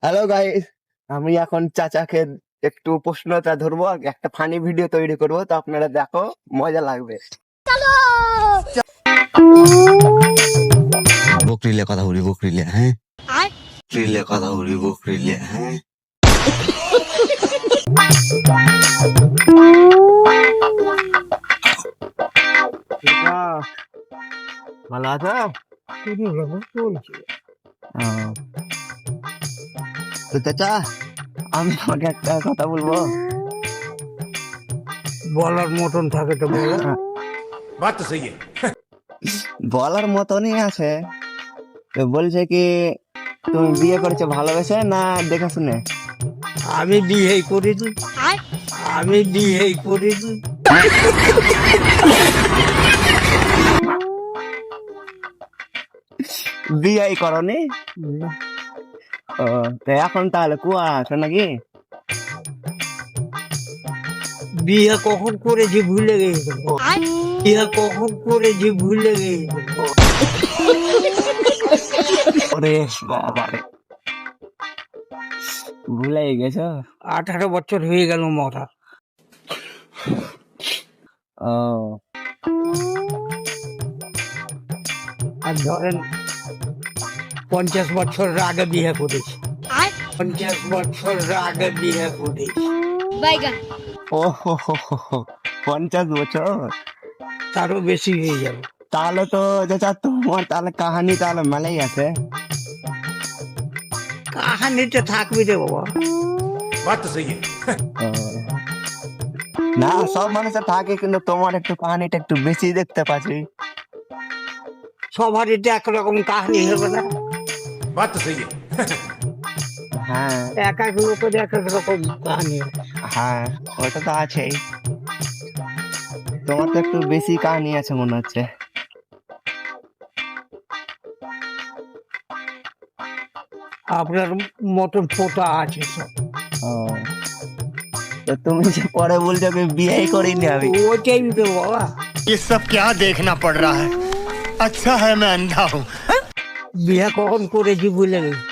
Hello guys, আমি এখন চাচাকে একটু প্রশ্নটা ধরবো, একটা ফানি ভিডিও তৈরি করবো, তো আপনারা দেখো, মজা লাগবে। বকরিলে কথা বলি, বকরিলে, হ্যাঁ বকরিলে কথা বলি, বকরিলে, হ্যাঁ ভালো আছো? তো চাচা, আমি তোমাকে একটা কথা বলবো। বলার মতন থাকে তো বলো। बात तो सही है। বলার মতনই আছে। তো বলছে কি, তুমি বিয়ে করেছো ভালোবেসে না দেখে শুনে? আমি বিয়ে করিনি, আমি বিয়ে করিনি। বিয়ে করনি? ও, তো এখন তাহলে কুয়া আছো নাকি? বিয়ে কখন করেছি ভুলে গেছি, বিয়ে কখন করেছি ভুলে গেছি। ওরে বাবারে, ভুলেই গেছো? 18 বছর হয়ে গেল মরা। ও, আর ধরেন 50 বছর আগে বিয়ে করেছি, 50 বছর আগে বিয়ে করেছি। ও হো হো হো হো, 50 বছর? তারও বেশি হয়ে যাবে। তাহলে তো চাচা তোমার তাহলে কাহানি তাহলে মেলাই আছে। কাহানিটা থাকবি রে বাবা। बात तो सही है। ও, না সব মানুষের থাকে, কিন্তু তোমার একটু কাহানিটা একটু বেশি দেখতে পাচ্ছি। সবারই তো একরকম কাহিনী হবে না, बात तो सही है। হ্যাঁ এক এক লোকের এক এক রকম কাহিনী। হ্যাঁ, ওটা তো আছেই। তোমার তো একটু বেশি কাহিনী আছে মনে হচ্ছে। আপনার মতন পোতা আছে সব। ও, তো তুমি যে পরে বলছো কি বিয়েই করিনি আমি? ওইটাই তো বাবা। ये सब क्या देखना पड़ रहा है। अच्छा है मैं अंधा हूँ। বিয়ে কখন করেছি ভুলে গেছি।